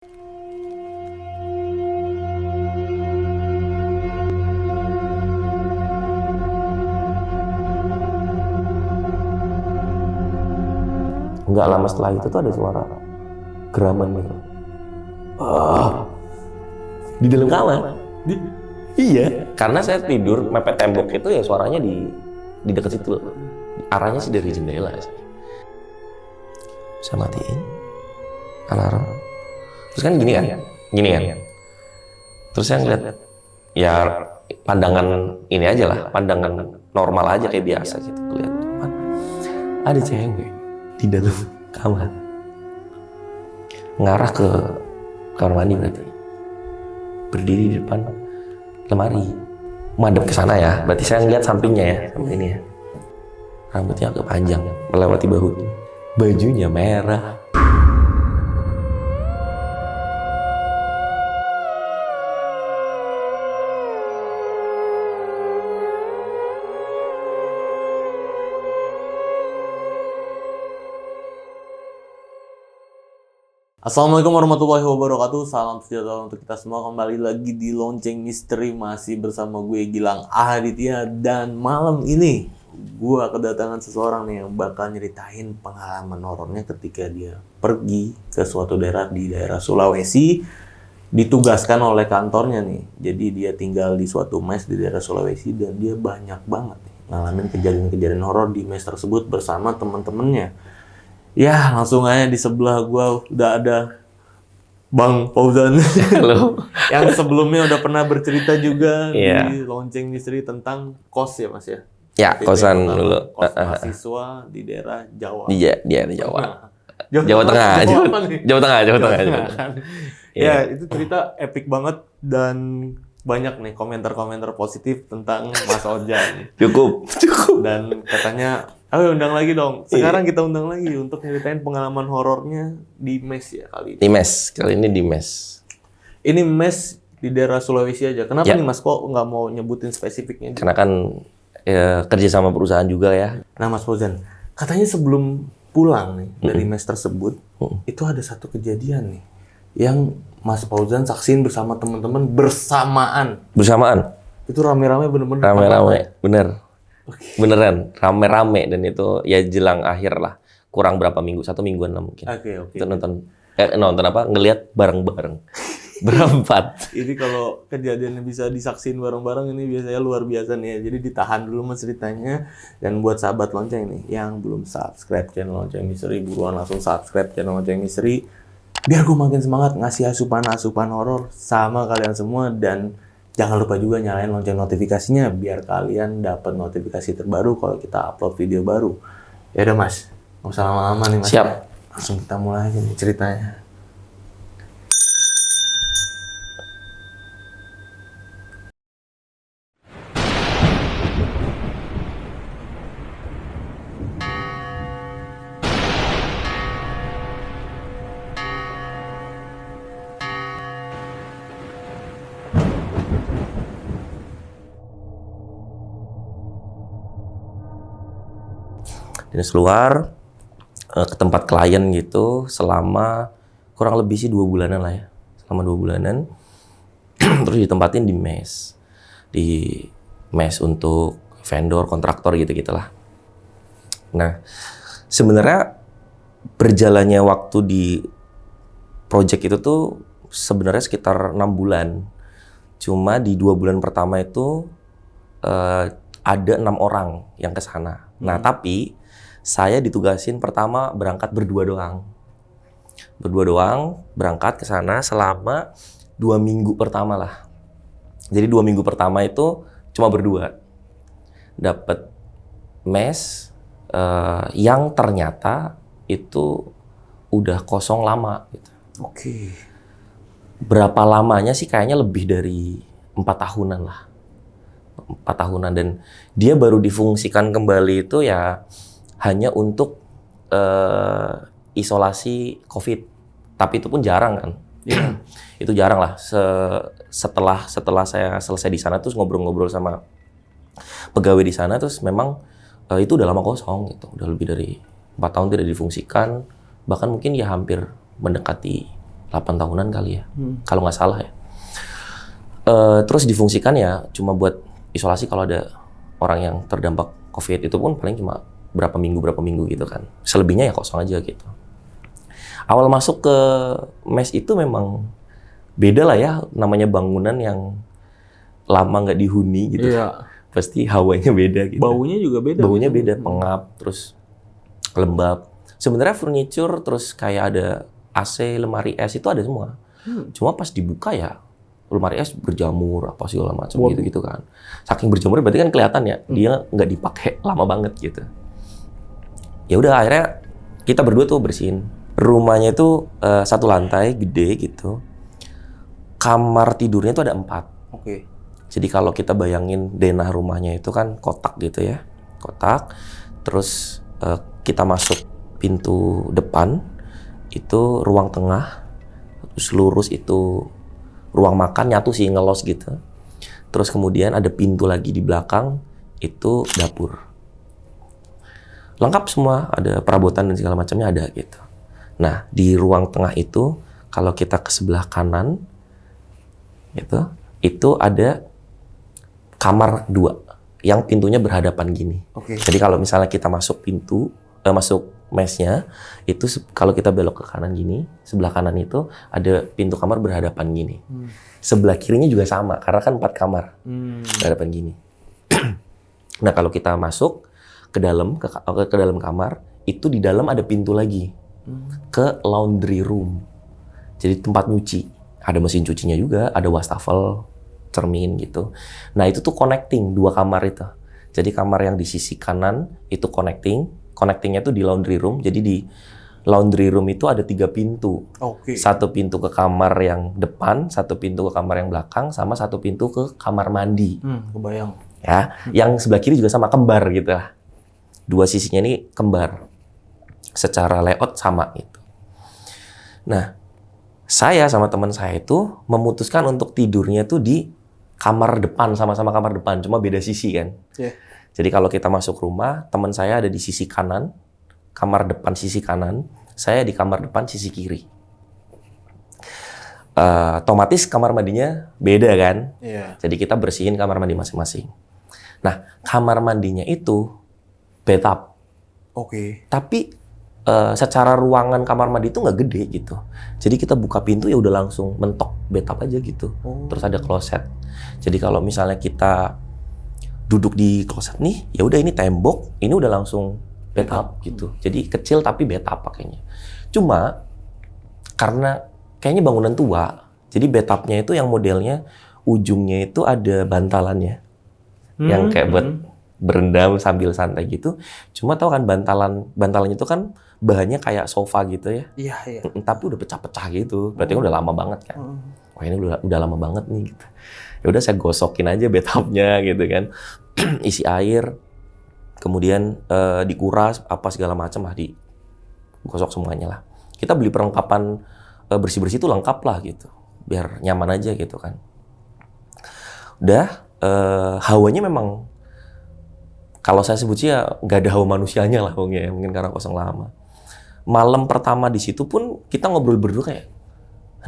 Nggak lama setelah itu tuh ada suara geraman gitu. Di dalam kamar. Iya. Karena saya tidur mepet tembok itu ya suaranya di dekat situ. Arahnya sih dari jendela sih. Saya matiin alarm. Terus kan gini kan. Terus saya ngeliat ya pandangan ini aja lah, pandangan normal aja kayak biasa gitu. Lihat ada cewek di dalam kamar, ngarah ke kamar mandi berarti, berdiri di depan lemari, madep ke sana ya. Berarti saya ngeliat sampingnya ya, samping ini ya. Rambutnya agak panjang, melewati bahu, bajunya merah. Assalamualaikum warahmatullahi wabarakatuh. Salam sejahtera untuk kita semua. Kembali lagi di Lonceng Misteri, masih bersama gue Gilang Ahaditya. Dan malam ini gue kedatangan seseorang nih yang bakal nyeritain pengalaman horornya ketika dia pergi ke suatu daerah di daerah Sulawesi, ditugaskan oleh kantornya nih. Jadi dia tinggal di suatu mes di daerah Sulawesi dan dia banyak banget nih ngalamin kejadian-kejadian horor di mes tersebut bersama teman-temannya. Ya, langsung aja di sebelah gua udah ada Bang Fauzan. Halo. Yang sebelumnya udah pernah bercerita juga di Lonceng Misteri tentang kos ya Mas ya? Ya, kosan dulu. Kos mahasiswa di daerah Jawa. Iya, di Jawa. Nah, Jawa Tengah. Jawa Tengah. Ya, itu cerita epic banget dan banyak nih komentar-komentar positif tentang Mas Ojan. Cukup. Dan katanya, ayo undang lagi dong. Sekarang kita undang lagi untuk nyeritain pengalaman horornya di mes ya kali ini. Di mes, kali ini di mes. Ini mes di daerah Sulawesi aja. Kenapa nih Mas kok nggak mau nyebutin spesifiknya? Karena kan kerja sama perusahaan juga ya. Nah Mas Fauzan, katanya sebelum pulang nih dari mes tersebut, itu ada satu kejadian nih yang Mas Fauzan saksiin bersama teman-teman bersamaan. Itu rame-rame bener-bener. Rame-rame, bener. Beneran, rame-rame dan itu ya jelang akhir lah. Kurang berapa minggu, 1 mingguan lah mungkin. Oke. Itu nonton apa? Ngelihat bareng-bareng. Berempat. Ini kalau kejadian yang bisa disaksiin bareng-bareng ini biasanya luar biasa nih ya. Jadi ditahan dulu mas ceritanya. Dan buat sahabat Lonceng nih yang belum subscribe channel Lonceng Misteri, buruan langsung subscribe channel Lonceng Misteri. Biar gue makin semangat ngasih asupan horor sama kalian semua. Dan jangan lupa juga nyalain lonceng notifikasinya biar kalian dapat notifikasi terbaru kalau kita upload video baru. Ya udah mas, nggak usah lama-lama nih mas. Siap. Langsung kita mulai aja nih ceritanya. Dinas keluar ke tempat klien gitu selama kurang lebih sih 2 bulanan lah ya. Selama 2 bulanan. Terus ditempatin di mes. Di mes untuk vendor, kontraktor gitu-gitulah. Nah, sebenarnya berjalannya waktu di project itu tuh sebenarnya sekitar 6 bulan. Cuma di 2 bulan pertama itu ada 6 orang yang ke sana. Nah, tapi saya ditugasin pertama berangkat berdua doang. Berdua doang, berangkat ke sana selama 2 minggu pertama lah. Jadi 2 minggu pertama itu cuma berdua. Dapat mes yang ternyata itu udah kosong lama. Gitu. Oke. Berapa lamanya sih kayaknya lebih dari 4 tahunan lah. 4 tahunan dan dia baru difungsikan kembali itu ya hanya untuk isolasi COVID. Tapi itu pun jarang kan. Yeah. Itu jarang lah. Setelah saya selesai di sana terus ngobrol-ngobrol sama pegawai di sana terus memang itu udah lama kosong gitu. Udah lebih dari 4 tahun tidak difungsikan. Bahkan mungkin ya hampir mendekati 8 tahunan kali ya, kalau nggak salah ya. Terus difungsikan ya cuma buat isolasi kalau ada orang yang terdampak COVID, itu pun paling cuma berapa minggu gitu kan. Selebihnya ya kosong aja gitu. Awal masuk ke mes itu memang beda lah ya, namanya bangunan yang lama nggak dihuni gitu. Iya. Pasti hawanya beda gitu. Baunya juga beda. Baunya beda, pengap, terus lembab. Sebenarnya furniture, terus kayak ada AC, lemari es itu ada semua. Cuma pas dibuka ya, lemari es berjamur apa segala macam gitu kan. Saking berjamurnya berarti kan kelihatan ya, dia nggak dipakai lama banget gitu. Ya udah akhirnya kita berdua tuh bersihin. Rumahnya itu 1 lantai gede gitu. Kamar tidurnya tuh ada 4. Oke. Jadi kalau kita bayangin denah rumahnya itu kan kotak gitu ya, kotak. Terus kita masuk pintu depan, itu ruang tengah, terus lurus itu ruang makan, nyatu sih ngelos gitu. Terus kemudian ada pintu lagi di belakang, itu dapur. Lengkap semua, ada perabotan dan segala macamnya ada gitu. Nah, di ruang tengah itu, kalau kita ke sebelah kanan, itu ada kamar 2 yang pintunya berhadapan gini. Oke. Jadi kalau misalnya kita masuk masuk mesnya, itu kalau kita belok ke kanan gini, sebelah kanan itu ada pintu kamar berhadapan gini. Sebelah kirinya juga sama, karena kan 4 kamar berhadapan gini. Nah, kalau kita masuk ke dalam kamar, itu di dalam ada pintu lagi ke laundry room. Jadi tempat nyuci. Ada mesin cucinya juga, ada wastafel, cermin gitu. Nah, itu tuh connecting 2 kamar itu. Jadi kamar yang di sisi kanan itu connectingnya tuh di laundry room. Jadi di laundry room itu ada 3 pintu. Oke. 1 pintu ke kamar yang depan, 1 pintu ke kamar yang belakang, sama 1 pintu ke kamar mandi. Kebayang. Ya, yang sebelah kiri juga sama, kembar gitu lah. 2 sisinya ini kembar. Secara layout sama gitu. Nah, saya sama teman saya itu memutuskan untuk tidurnya tuh di kamar depan, sama-sama kamar depan, cuma beda sisi kan. Yeah. Jadi kalau kita masuk rumah, teman saya ada di sisi kanan, kamar depan sisi kanan, saya di kamar depan sisi kiri. Otomatis kamar mandinya beda kan. Yeah. Jadi kita bersihin kamar mandi masing-masing. Nah, kamar mandinya itu bathtub. Oke. Tapi secara ruangan kamar mandi itu nggak gede gitu. Jadi kita buka pintu ya udah langsung mentok bathtub aja gitu. Terus ada kloset. Jadi kalau misalnya kita duduk di kloset nih, ya udah ini tembok, ini udah langsung bathtub gitu. Jadi kecil tapi bathtub pakainya. Cuma karena kayaknya bangunan tua, jadi bathtubnya itu yang modelnya ujungnya itu ada bantalannya. Yang kayak buat berendam sambil santai gitu. Cuma tahu kan bantalannya itu kan bahannya kayak sofa gitu ya. Iya, iya. Tapi udah pecah-pecah gitu. Berarti kan udah lama banget kan. Wah, ini udah lama banget nih gitu. Ya udah saya gosokin aja bathtubnya gitu kan. Isi air, kemudian dikuras apa segala macam lah, digosok semuanya lah. Kita beli perlengkapan bersih-bersih itu lengkap lah gitu. Biar nyaman aja gitu kan. Udah hawanya memang kalau saya sebut sih ya nggak ada hawa manusianya lah mungkin karena kosong lama. Malam pertama di situ pun kita ngobrol berdua kayak,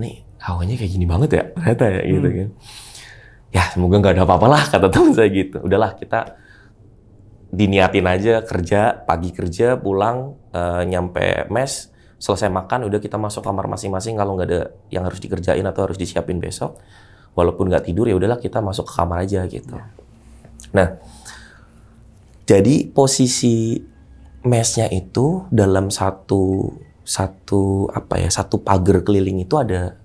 nih hawanya kayak gini banget ya ternyata ya gitu kan. Ya semoga nggak ada apa-apa lah kata teman saya gitu. Udahlah kita diniatin aja kerja, pagi kerja pulang nyampe mes selesai makan udah kita masuk kamar masing-masing kalau nggak ada yang harus dikerjain atau harus disiapin besok. Walaupun nggak tidur ya udahlah kita masuk ke kamar aja gitu. Nah, jadi posisi mesnya itu dalam satu pagar keliling itu ada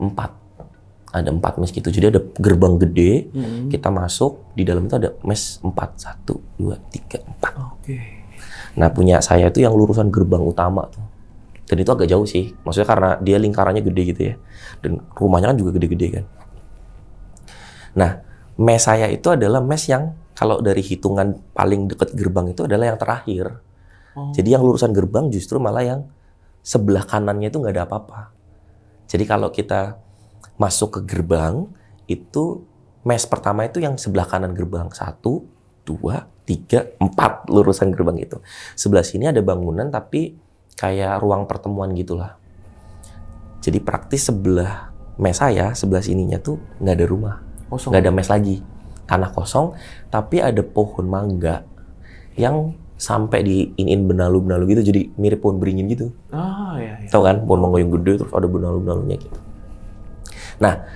4 mes gitu. Jadi ada gerbang gede, kita masuk di dalam itu ada mes 4, 1, 2, 3, 4. Oke. Nah punya saya itu yang lurusan gerbang utama tuh. Dan itu agak jauh sih, maksudnya karena dia lingkarannya gede gitu ya. Dan rumahnya kan juga gede-gede kan. Nah, mes saya itu adalah mes yang kalau dari hitungan paling dekat gerbang itu adalah yang terakhir. Jadi yang lurusan gerbang justru malah yang sebelah kanannya itu nggak ada apa-apa. Jadi kalau kita masuk ke gerbang, itu mes pertama itu yang sebelah kanan gerbang. 1, 2, 3, 4 lurusan gerbang itu. Sebelah sini ada bangunan tapi kayak ruang pertemuan gitulah. Jadi praktis sebelah mes saya, sebelah sininya tuh nggak ada rumah. Kosong. Nggak ada mes lagi. Tanah kosong, tapi ada pohon mangga yang sampai diinin benalu-benalu gitu, jadi mirip pohon beringin gitu. Iya. Tahu kan, pohon mangga yang gede terus ada benalu-benalunya gitu. Nah,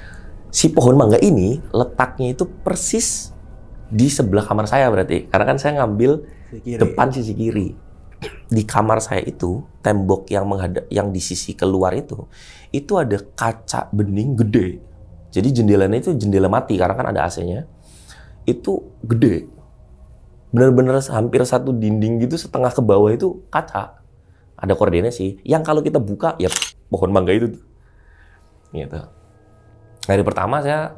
si pohon mangga ini letaknya itu persis di sebelah kamar saya berarti. Karena kan saya ngambil depan sisi kiri. Di kamar saya itu, tembok yang menghadap, yang di sisi keluar itu ada kaca bening gede. Jadi jendelanya itu jendela mati karena kan ada AC-nya. Itu gede. Benar-benar hampir satu dinding gitu, setengah ke bawah itu kaca. Ada kordennya sih. Yang kalau kita buka ya pohon mangga itu tuh. Gitu. Hari pertama saya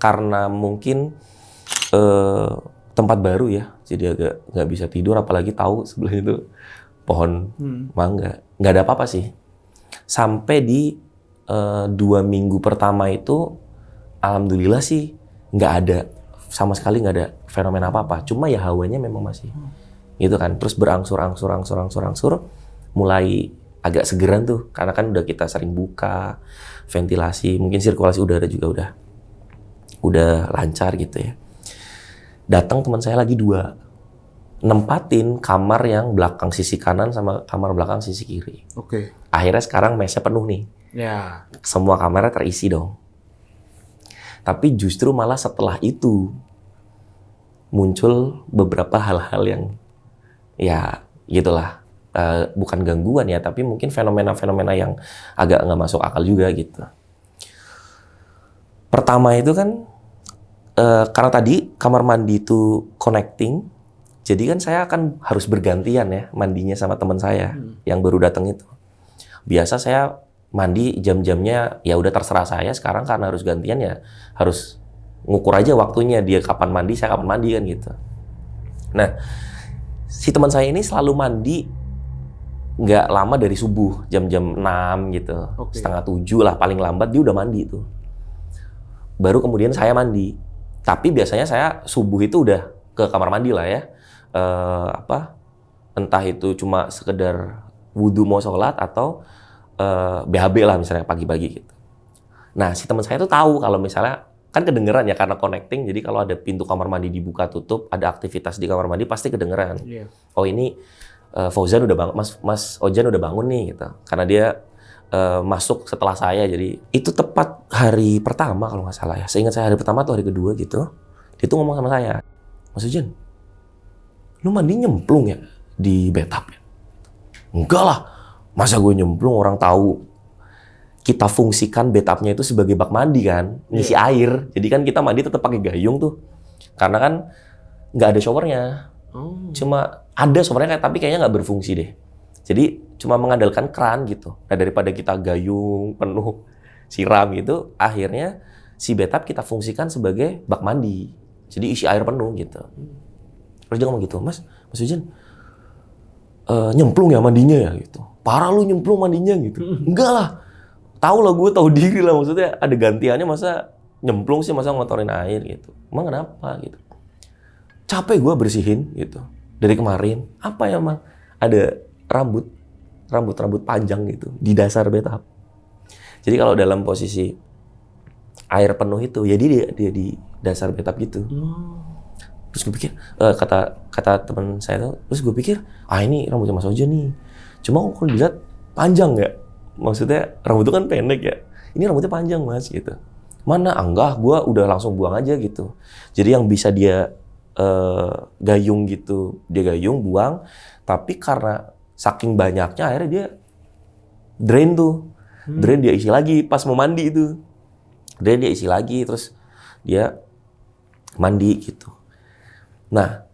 karena mungkin tempat baru ya, jadi agak nggak bisa tidur, apalagi tahu sebelah itu pohon mangga. Nggak ada apa-apa sih. Sampai di 2 minggu pertama itu, alhamdulillah sih nggak ada, sama sekali nggak ada fenomena apa-apa. Cuma ya hawanya memang masih gitu kan. Terus berangsur, mulai agak segeran tuh, karena kan udah kita sering buka, ventilasi, mungkin sirkulasi udara juga udah lancar gitu ya. Datang teman saya lagi 2, nempatin kamar yang belakang sisi kanan sama kamar belakang sisi kiri. Oke. Akhirnya sekarang mesnya penuh nih. Ya. Semua kamarnya terisi dong. Tapi justru malah setelah itu muncul beberapa hal-hal yang ya gitulah, bukan gangguan ya, tapi mungkin fenomena-fenomena yang agak nggak masuk akal juga gitu. Pertama itu kan karena tadi kamar mandi itu connecting, jadi kan saya akan harus bergantian ya mandinya sama teman saya yang baru datang itu. Biasa saya mandi jam-jamnya ya udah terserah saya, sekarang karena harus gantian ya harus ngukur aja waktunya, dia kapan mandi, saya kapan mandi kan gitu. Nah, si teman saya ini selalu mandi nggak lama dari subuh, jam-jam 6 gitu, setengah 7 lah paling lambat dia udah mandi tuh. Baru kemudian saya mandi. Tapi biasanya saya subuh itu udah ke kamar mandi lah ya. Entah itu cuma sekedar wudhu mau sholat atau BHB lah misalnya pagi-pagi gitu. Nah, si teman saya tuh tahu kalau misalnya kan kedengeran ya karena connecting, jadi kalau ada pintu kamar mandi dibuka tutup, ada aktivitas di kamar mandi pasti kedengeran. Yeah. Oh ini Fauzan udah bangun, Mas Ojan udah bangun nih gitu. Karena dia masuk setelah saya, jadi itu tepat hari pertama kalau nggak salah ya. Seingat saya hari pertama atau hari kedua gitu, dia tuh ngomong sama saya, Mas Ojan, lu mandi nyemplung ya di bathtub ya? Enggak lah, masa gue nyemplung, orang tahu kita fungsikan bathtubnya itu sebagai bak mandi kan, ngisi air. Jadi kan kita mandi tetap pakai gayung tuh, karena kan nggak ada showernya. Cuma ada showernya tapi kayaknya nggak berfungsi deh. Jadi cuma mengandalkan keran gitu. Nah daripada kita gayung penuh siram gitu, akhirnya si bathtub kita fungsikan sebagai bak mandi. Jadi isi air penuh gitu. Terus dia ngomong gitu, Mas Ujan, nyemplung ya mandinya ya gitu. Parah lu nyemplung mandinya gitu. Enggak lah. Tahu lah, gue tahu diri lah, maksudnya ada gantiannya, masa nyemplung sih, masa ngotorin air gitu. Emang kenapa gitu? Capek gue bersihin gitu. Dari kemarin, apa ya Mang? Ada rambut panjang gitu di dasar bathtub. Jadi kalau dalam posisi air penuh itu, ya dia di dasar bathtub gitu. Terus gue pikir, kata teman saya tuh, terus gue pikir, ini rambutnya Mas Ojan nih. Cuma kalau dilihat panjang nggak? Maksudnya rambut itu kan pendek ya. Ini rambutnya panjang Mas gitu. Mana? Enggak, gue udah langsung buang aja gitu. Jadi yang bisa dia gayung gitu, dia gayung buang. Tapi karena saking banyaknya akhirnya dia drain tuh. Drain dia isi lagi pas mau mandi itu. Drain dia isi lagi terus dia mandi gitu. Nah,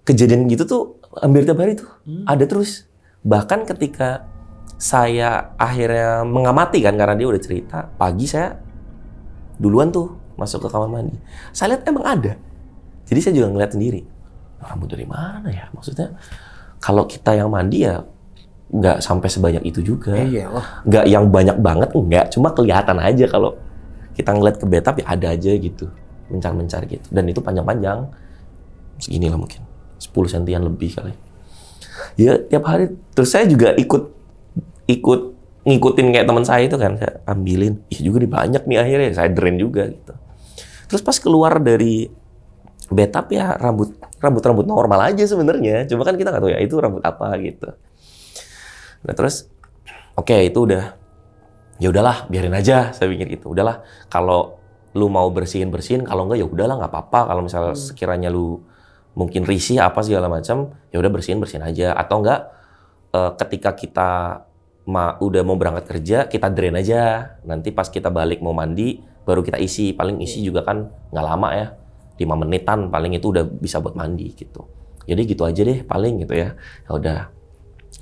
kejadian gitu tuh hampir tiap hari tuh. Ada terus. Bahkan ketika saya akhirnya mengamati kan, karena dia udah cerita, pagi saya duluan tuh masuk ke kamar mandi. Saya lihat emang ada. Jadi saya juga ngeliat sendiri. Rambut dari mana ya? Maksudnya kalau kita yang mandi ya nggak sampai sebanyak itu juga. Nggak yang banyak banget, enggak. Cuma kelihatan aja kalau kita ngeliat ke bathtub ya ada aja gitu. Mencar-mencar gitu. Dan itu panjang-panjang. Segini lah mungkin. 10 sentian lebih kali. Ya tiap hari. Terus saya juga ikut ngikutin kayak teman saya itu kan, saya ambilin, ih juga nih banyak nih akhirnya, saya drain juga gitu. Terus pas keluar dari bathtub ya rambut normal aja sebenarnya, cuma kan kita nggak tahu ya itu rambut apa gitu. Nah terus oke, itu udah, ya udahlah biarin aja, saya pikir gitu. Udahlah, kalau lu mau bersihin, kalau enggak ya udahlah nggak apa-apa. Kalau misalnya sekiranya lu mungkin risih apa segala macam, ya udah bersihin aja. Atau enggak ketika kita udah mau berangkat kerja, kita drain aja. Nanti pas kita balik mau mandi, baru kita isi. Paling isi juga kan nggak lama ya, 5 menitan paling itu udah bisa buat mandi gitu. Jadi gitu aja deh paling gitu ya. Ya udah.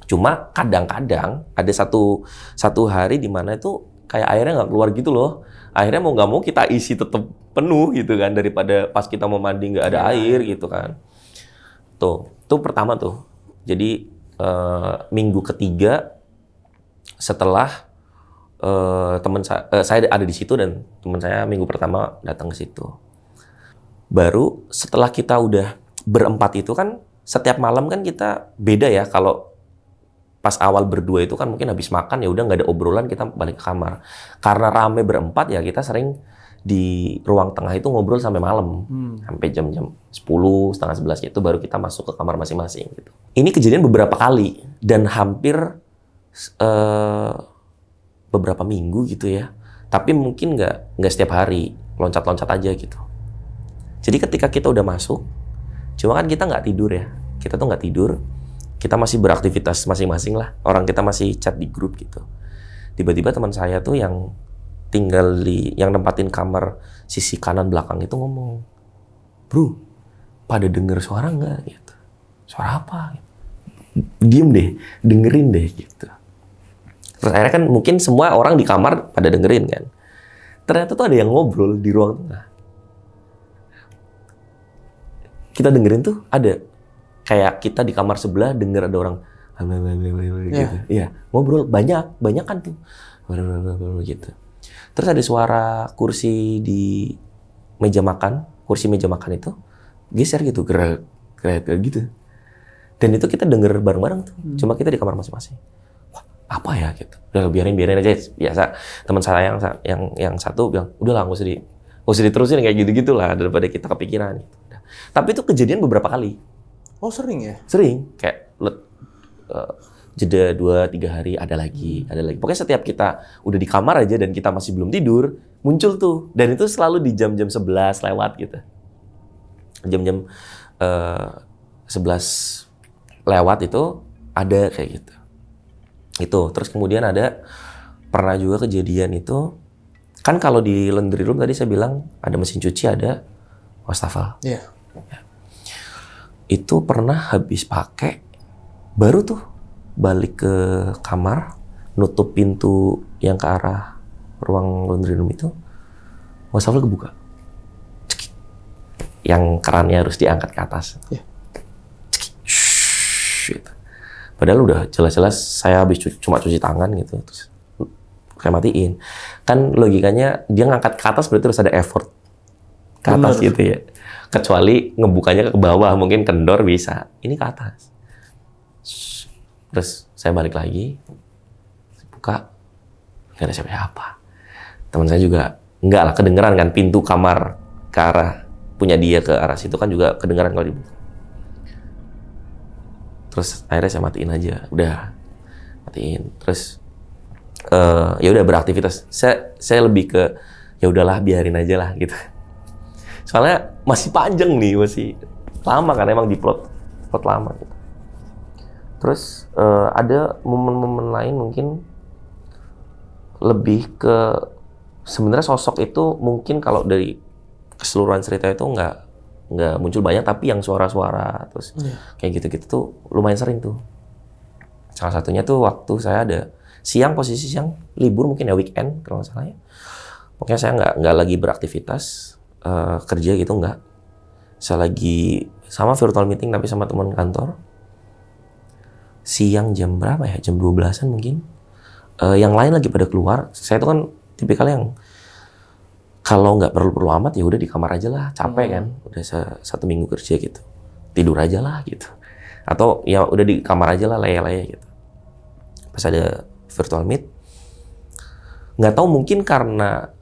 Cuma kadang-kadang ada satu hari di mana itu kayak airnya nggak keluar gitu loh. Akhirnya mau nggak mau kita isi tetap penuh gitu kan, daripada pas kita mau mandi nggak ada air gitu kan. Tuh pertama tuh. Jadi minggu ketiga setelah teman saya ada di situ dan teman saya minggu pertama datang ke situ. Baru setelah kita udah berempat itu kan setiap malam kan kita beda ya. Kalau pas awal berdua itu kan mungkin habis makan ya udah nggak ada obrolan, kita balik ke kamar. Karena rame berempat ya kita sering di ruang tengah itu ngobrol sampai malam. Sampai jam-jam 10, setengah 11 gitu baru kita masuk ke kamar masing-masing gitu. Ini kejadian beberapa kali dan hampir beberapa minggu gitu ya. Tapi mungkin nggak setiap hari, loncat-loncat aja gitu. Jadi ketika kita udah masuk, cuma kan kita nggak tidur ya. Kita tuh nggak tidur. Kita masih beraktivitas masing-masing lah. Orang kita masih chat di grup gitu. Tiba-tiba teman saya tuh yang yang nempatin kamar sisi kanan belakang itu ngomong, "Bro, pada denger suara nggak?" Gitu. "Suara apa?" "Diem deh, dengerin deh." Gitu. Terus akhirnya kan mungkin semua orang di kamar pada dengerin kan. Ternyata tuh ada yang ngobrol di ruang tengah. Kita dengerin tuh ada. Kayak kita di kamar sebelah denger ada orang gitu. Iya, ngobrol banyak kan tuh. Gitu. Terus ada suara kursi di meja makan, kursi meja makan itu geser gitu, gerak gitu. Dan itu kita denger bareng-bareng tuh. Cuma kita di kamar masing-masing. Wah, apa ya gitu. Udah biarin aja. Biasa teman saya yang satu bilang, "Udahlah nggak usah diterusin kayak gitu-gitu lah daripada kita kepikiran." Gitu. Tapi itu kejadian beberapa kali. Oh sering ya? Sering, kayak jeda 2-3 hari ada lagi. Pokoknya setiap kita udah di kamar aja dan kita masih belum tidur, muncul tuh. Dan itu selalu di jam-jam 11 lewat gitu. Jam-jam 11 lewat itu ada kayak gitu. Itu, terus kemudian pernah juga kejadian itu, kan kalau di laundry room tadi saya bilang ada mesin cuci, ada wastafel. Iya. Itu pernah habis pakai, baru tuh balik ke kamar, nutup pintu yang ke arah ruang laundry room itu, wastafel kebuka. Cekik. Yang kerannya harus diangkat ke atas. Yeah. Gitu. Padahal udah jelas-jelas saya habis cuma cuci tangan gitu, terus saya matiin. Kan logikanya dia ngangkat ke atas berarti harus ada effort ke atas. Bener. Gitu ya. Kecuali ngebukanya ke bawah, mungkin kendor bisa. Ini ke atas. Terus saya balik lagi, buka, nggak ada siapa-siapa. Teman saya juga nggak lah, kedengeran kan pintu kamar ke arah punya dia ke arah situ kan juga kedengeran kalau dibuka. Terus akhirnya saya matiin aja, udah matiin. Terus ya udah beraktivitas. Saya lebih ke ya udahlah biarin aja lah gitu. Soalnya masih panjang nih, masih lama kan emang di plot lama gitu. Terus ada momen-momen lain mungkin lebih ke sebenarnya sosok itu mungkin kalau dari keseluruhan cerita itu nggak muncul banyak, tapi yang suara-suara terus kayak gitu-gitu tuh lumayan sering tuh. Salah satunya tuh waktu saya ada posisi siang libur mungkin ya, weekend kalau nggak salah ya. Pokoknya saya nggak lagi beraktivitas kerja gitu, nggak. Saya lagi sama virtual meeting tapi sama teman kantor. Siang jam berapa ya? Jam 12-an mungkin. Yang lain lagi pada keluar. Saya tuh kan tipikal yang kalau nggak perlu amat ya udah di kamar aja lah, capek kan. Udah 1 minggu kerja gitu. Tidur aja lah gitu. Atau ya udah di kamar aja lah, laya-laya gitu. Pas ada virtual meet, Nggak tahu mungkin karena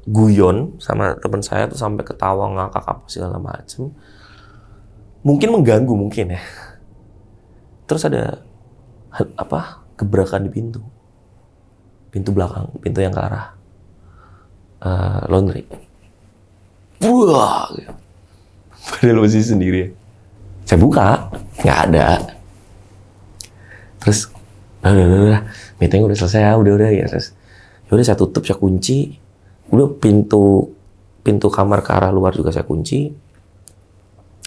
guyon sama teman saya tuh sampai ketawa ngakak apa segala macem. Mungkin mengganggu mungkin ya. Terus ada gebrakan di pintu. Pintu belakang, pintu yang ke arah laundry. Wah, padahal masih sendiri. Saya buka, nggak ada. Terus, udah, meeting udah selesai ya, udah ya. Terus, yaudah saya tutup, saya kunci. Udah pintu kamar ke arah luar juga saya kunci.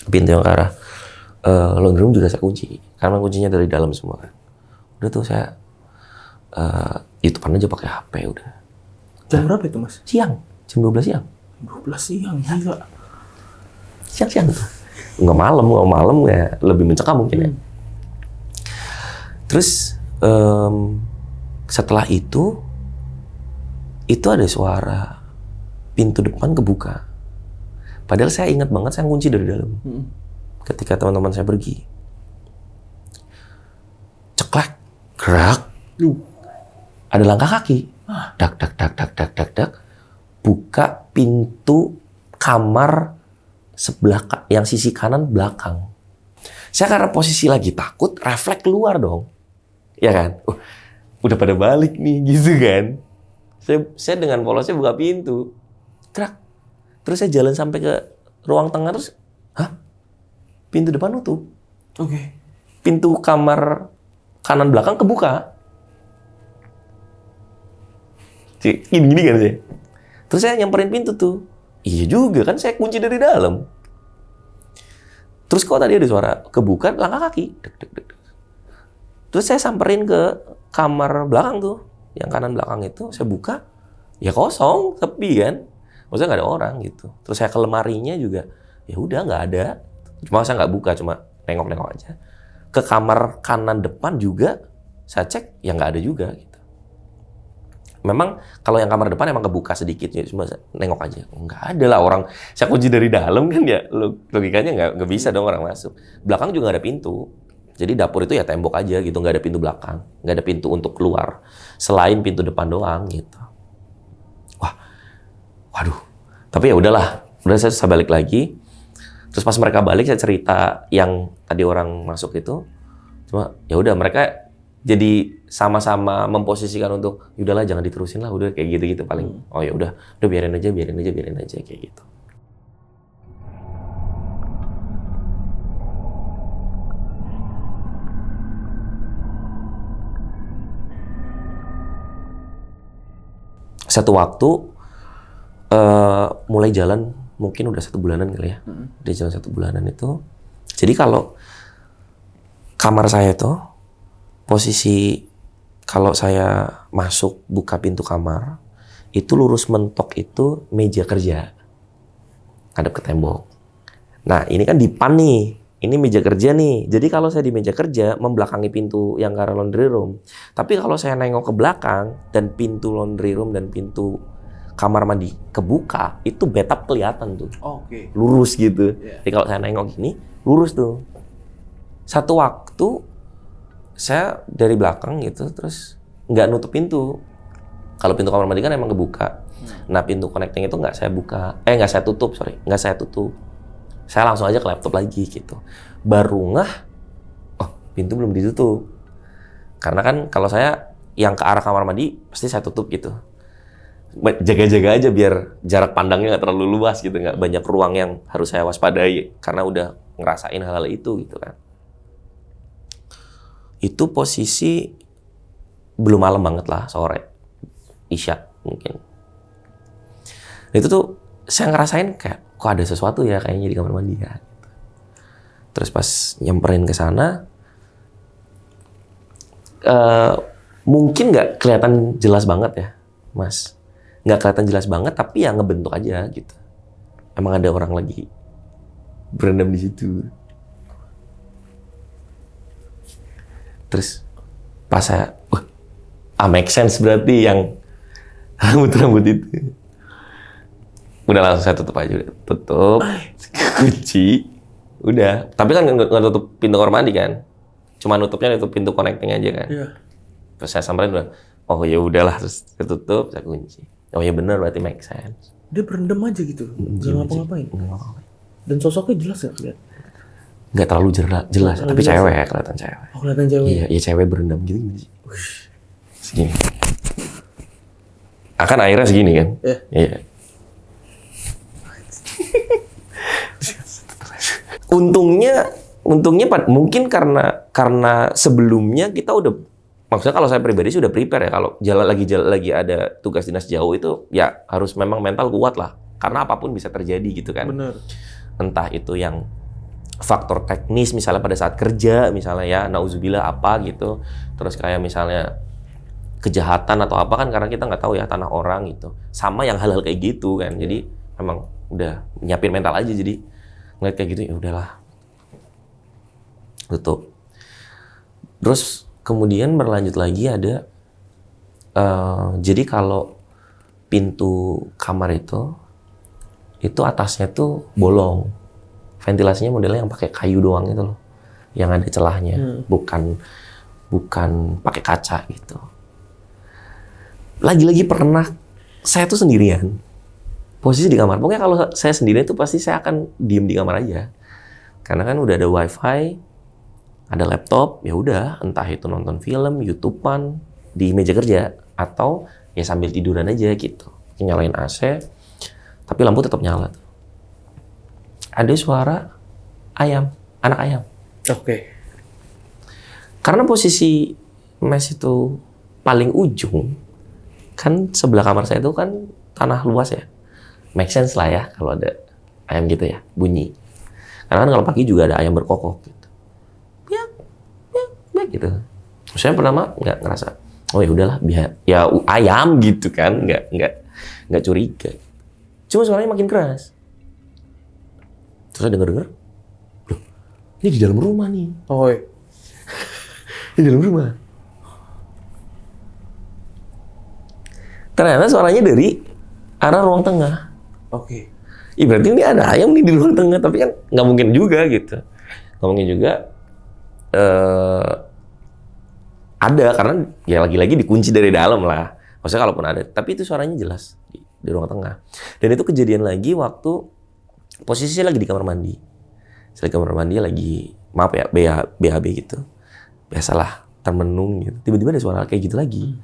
Pintu yang ke arah laundry room juga saya kunci. Karena kuncinya dari dalam semua kan. Udah tuh saya YouTubean aja pakai HP udah. Jam berapa itu, Mas? Siang, jam 12 siang. 12 siang, gila. Siang tuh. Nggak malam ya lebih mencekam mungkin ya. Terus setelah itu ada suara pintu depan kebuka. Padahal saya ingat banget saya kunci dari dalam. Ketika teman-teman saya pergi. Ceklek, gerak. Ada langkah kaki. Dak. Buka pintu kamar sebelah yang sisi kanan belakang. Saya karena posisi lagi takut, refleks keluar dong. Ya kan? Udah pada balik nih, gitu kan. Saya dengan polosnya buka pintu. Gerak. Terus saya jalan sampai ke ruang tengah terus, pintu depan nutup. Oke. Pintu kamar kanan belakang kebuka. Gini kan sih. Terus saya nyamperin pintu tuh. Iya juga kan saya kunci dari dalam. Terus kok tadi ada suara kebuka langkah kaki. Dek. Terus saya samperin ke kamar belakang tuh. Yang kanan belakang itu saya buka. Ya kosong, sepi kan. Maksudnya nggak ada orang gitu. Terus saya ke lemarinya juga. Ya udah nggak ada. Cuma saya nggak buka, cuma nengok-nengok aja. Ke kamar kanan depan juga saya cek, ya nggak ada juga gitu. Memang kalau yang kamar depan emang kebuka sedikit, ya cuma nengok aja. Nggak ada lah orang, saya kunci dari dalam kan ya, logikanya nggak bisa dong orang masuk. Belakang juga nggak ada pintu. Jadi dapur itu ya tembok aja gitu, nggak ada pintu belakang. Nggak ada pintu untuk keluar. Selain pintu depan doang gitu. Waduh. Tapi ya udahlah, udah saya balik lagi. Terus pas mereka balik saya cerita yang tadi orang masuk itu. Cuma ya udah mereka jadi sama-sama memposisikan untuk udahlah jangan diterusin lah, udah kayak gitu-gitu paling. Oh ya udah biarin aja kayak gitu. Satu waktu mulai jalan mungkin udah 1 bulanan kali ya. Udah jalan 1 bulanan itu. Jadi kalau kamar saya tuh posisi kalau saya masuk buka pintu kamar itu lurus mentok itu meja kerja hadap ke tembok. Nah ini kan dipan nih, ini meja kerja nih. Jadi kalau saya di meja kerja membelakangi pintu yang ke arah laundry room. Tapi kalau saya nengok ke belakang dan pintu laundry room dan pintu kamar mandi kebuka itu betap kelihatan tuh. Oke. Lurus gitu. Yeah. Jadi kalau saya nengok gini lurus tuh. Satu waktu saya dari belakang gitu, terus nggak nutup pintu. Kalau pintu kamar mandi kan emang kebuka. Nah pintu connecting itu nggak saya buka. Nggak saya tutup, nggak saya tutup. Saya langsung aja ke laptop lagi gitu. Baru pintu belum ditutup. Karena kan kalau saya yang ke arah kamar mandi, pasti saya tutup gitu. Jaga-jaga aja biar jarak pandangnya nggak terlalu luas gitu. Nggak banyak ruang yang harus saya waspadai. Karena udah ngerasain hal-hal itu gitu kan. Itu posisi belum malam banget lah, sore, isya mungkin. Itu tuh saya ngerasain kayak kok ada sesuatu ya kayaknya di kamar mandi ya. Terus pas nyamperin ke sana, mungkin nggak kelihatan jelas banget ya, Mas. Nggak kelihatan jelas banget, tapi ya ngebentuk aja gitu. Emang ada orang lagi berendam di situ. Terus pas saya, make sense berarti yang rambut-rambut itu. Udah langsung saya tutup aja, tutup, kunci, udah. Tapi kan nggak tutup pintu kamar mandi kan, cuma nutupnya tutup pintu connecting aja kan. Iya. Terus saya samperin udah, oh ya udahlah, terus ketutup, saya kunci. Oh ya benar, berarti make sense. Dia berendam aja gitu, nggak ngapa-ngapain. Dan sosoknya jelas ya kelihatan. Nggak terlalu jelas, Terlalu tapi jelas cewek ya, kelihatan cewek. Oh kelihatan cewek. Iya, ya cewek berendam gitu sih. Segini. Akan airnya segini kan? Iya. Untungnya mungkin karena sebelumnya kita udah, maksudnya kalau saya pribadi sudah prepare ya, kalau jalan lagi ada tugas dinas jauh itu ya harus memang mental kuat lah, karena apapun bisa terjadi gitu kan. Bener. Entah itu yang faktor teknis misalnya pada saat kerja misalnya ya, nauzubillah apa gitu, terus kayak misalnya kejahatan atau apa kan, karena kita nggak tahu ya tanah orang gitu, sama yang hal-hal kayak gitu kan. Jadi memang udah nyiapin mental aja, jadi ngeliat kayak gitu ya udahlah, tutup. Terus kemudian berlanjut lagi ada jadi kalau pintu kamar itu atasnya tuh bolong, ventilasinya modelnya yang pakai kayu doang gitu loh, yang ada celahnya, bukan pakai kaca gitu. Lagi-lagi pernah saya tuh sendirian, posisi di kamar. Pokoknya kalau saya sendirian itu pasti saya akan diem di kamar aja, karena kan udah ada wifi, ada laptop, ya udah, entah itu nonton film, YouTubean di meja kerja, atau ya sambil tiduran aja gitu, nyalain AC, tapi lampu tetap nyala. Ada suara ayam, anak ayam. Oke. Karena posisi mes itu paling ujung, kan sebelah kamar saya itu kan tanah luas ya. Make sense lah ya kalau ada ayam gitu ya, bunyi. Karena kan kalau pagi juga ada ayam berkokok gitu. Ya gitu. Saya pertama nggak ngerasa, oh ya udahlah, ya ayam gitu kan, nggak curiga. Cuma suaranya makin keras. Terus saya denger, loh, ini di dalam rumah nih. Oh iya. Di dalam rumah. Ternyata suaranya dari arah ruang tengah. Oke. Berarti ini ada ayam nih di ruang tengah, tapi kan nggak mungkin juga gitu. Nggak mungkin juga ada, karena ya lagi-lagi dikunci dari dalam lah. Maksudnya kalaupun ada, tapi itu suaranya jelas di ruang tengah. Dan itu kejadian lagi waktu posisi saya lagi di kamar mandi. Saya di kamar mandi lagi, maaf ya, BHB gitu. Biasalah, termenung gitu. Tiba-tiba ada suara kayak gitu lagi.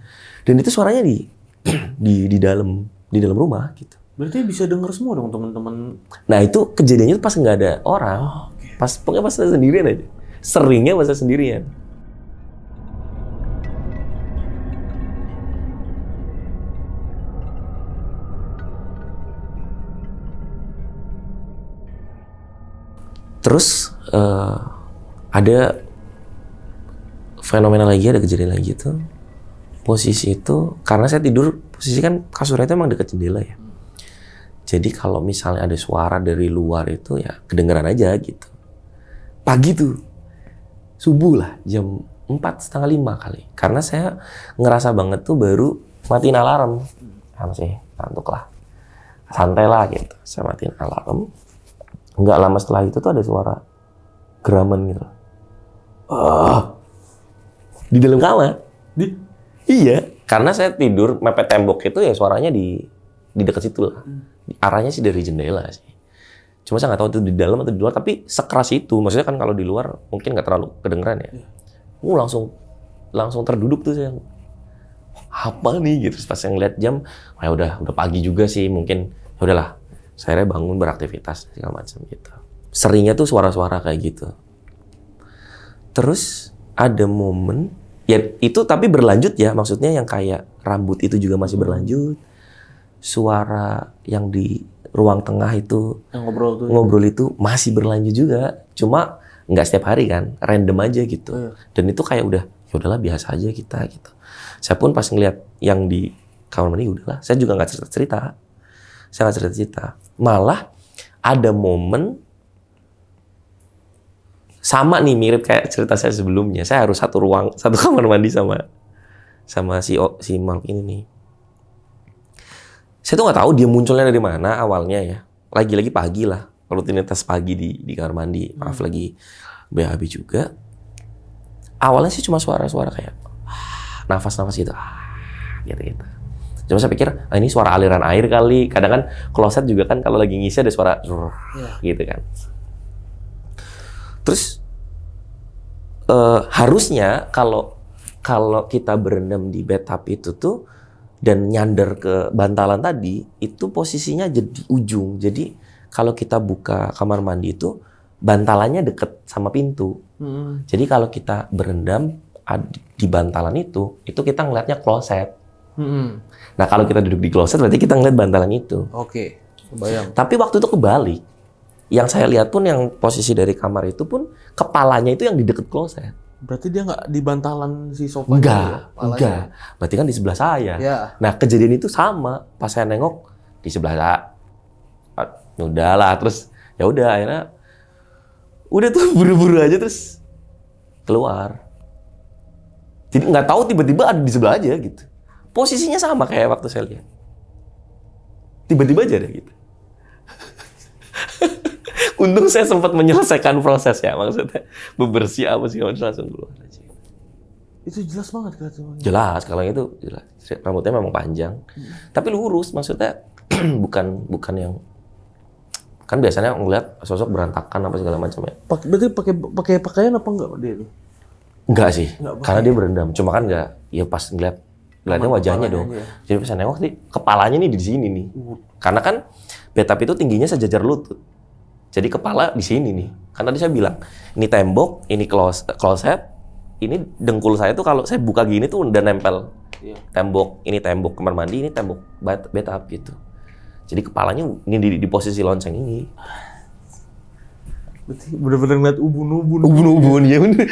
Dan itu suaranya di dalam rumah gitu. Berarti bisa denger semua dong teman-teman. Nah itu kejadiannya pas nggak ada orang. Pokoknya pas saya sendirian aja. Seringnya pas saya sendirian. Terus ada fenomena lagi, ada kejadian lagi tuh. Posisi itu, karena saya tidur, posisi kan kasurnya itu emang deket jendela ya. Jadi kalau misalnya ada suara dari luar itu ya kedengeran aja gitu. Pagi tuh, subuh lah, jam 4:30 kali. Karena saya ngerasa banget tuh baru matiin alarm. Masih ngantuk lah. Santai lah gitu. Saya matiin alarm. Nggak lama setelah itu tuh ada suara geraman gitu. Di dalam kamar. Iya, karena saya tidur mepet tembok itu ya suaranya di dekat situ lah. Arahnya sih dari jendela sih. Cuma saya nggak tahu itu di dalam atau di luar, tapi sekeras itu. Maksudnya kan kalau di luar mungkin nggak terlalu kedengeran ya. Langsung terduduk tuh saya. Apa nih gitu. Pas saya ngeliat jam, ya udah pagi juga sih, mungkin ya udahlah. Saya bangun beraktivitas segala macam gitu. Seringnya tuh suara-suara kayak gitu. Terus ada momen, ya itu tapi berlanjut ya, maksudnya yang kayak rambut itu juga masih berlanjut. Suara yang di ruang tengah itu, yang ngobrol itu masih berlanjut juga. Cuma nggak setiap hari kan, random aja gitu. Dan itu kayak udah, ya udahlah biasa aja kita gitu. Saya pun pas ngeliat yang di kamar mandi, udahlah. Saya juga nggak cerita-cerita. Saya nggak cerita-cerita. Malah ada momen sama nih, mirip kayak cerita saya sebelumnya. Saya harus satu kamar mandi sama si makhluk ini nih. Saya tuh nggak tahu dia munculnya dari mana awalnya ya. Lagi-lagi pagi lah, rutinitas pagi di kamar mandi. Maaf lagi BHB juga. Awalnya sih cuma suara-suara kayak nafas-nafas gitu. gitu. Cuma saya pikir, ini suara aliran air kali. Kadang kan kloset juga kan kalau lagi ngisi ada suara gitu kan. Terus harusnya kalau kita berendam di bathtub itu tuh dan nyandar ke bantalan tadi, itu posisinya jadi ujung. Jadi kalau kita buka kamar mandi itu bantalannya deket sama pintu. Jadi kalau kita berendam di bantalan itu kita ngeliatnya kloset. Nah kalau kita duduk di kloset berarti kita ngeliat bantalan itu. Oke, kebayang. Tapi waktu itu kebalik. Yang saya lihat pun yang posisi dari kamar itu pun kepalanya itu yang di deket kloset. Berarti dia nggak di bantalan si sofa? Enggak. Berarti kan di sebelah saya. Ya. Nah kejadian itu sama. Pas saya nengok di sebelah saya. Udahlah, terus ya udah akhirnya udah tuh buru-buru aja terus keluar. Jadi nggak tahu tiba-tiba ada di sebelah aja gitu. Posisinya sama kayak waktu saya lihat. Tiba-tiba aja deh gitu. Untung saya sempat menyelesaikan proses ya, maksudnya bebersih apa sih langsung keluar aja. Itu jelas banget kelihatannya. Jelas, kalau itu jelas. Rambutnya memang panjang, tapi lurus, maksudnya bukan yang kan biasanya ngeliat sosok berantakan apa segala macam ya. Berarti pakai pakaian apa enggak dia itu? Enggak sih, Enggak karena dia berendam. Cuma kan enggak, ya pas ngeliatnya wajahnya dong. aja. Jadi pas saya nengok nih, kepalanya nih di sini nih. Karena kan bathtub itu tingginya sejajar lutut. Jadi kepala di sini nih. Karena tadi saya bilang, ini tembok, ini kloset, ini dengkul saya tuh kalau saya buka gini tuh udah nempel. Iya. Tembok, ini tembok kamar mandi, ini tembok bathtub gitu. Jadi kepalanya ini di posisi lonceng ini. Berarti bener-bener ngeliat ubun-ubun. Ubun-ubun ya bener.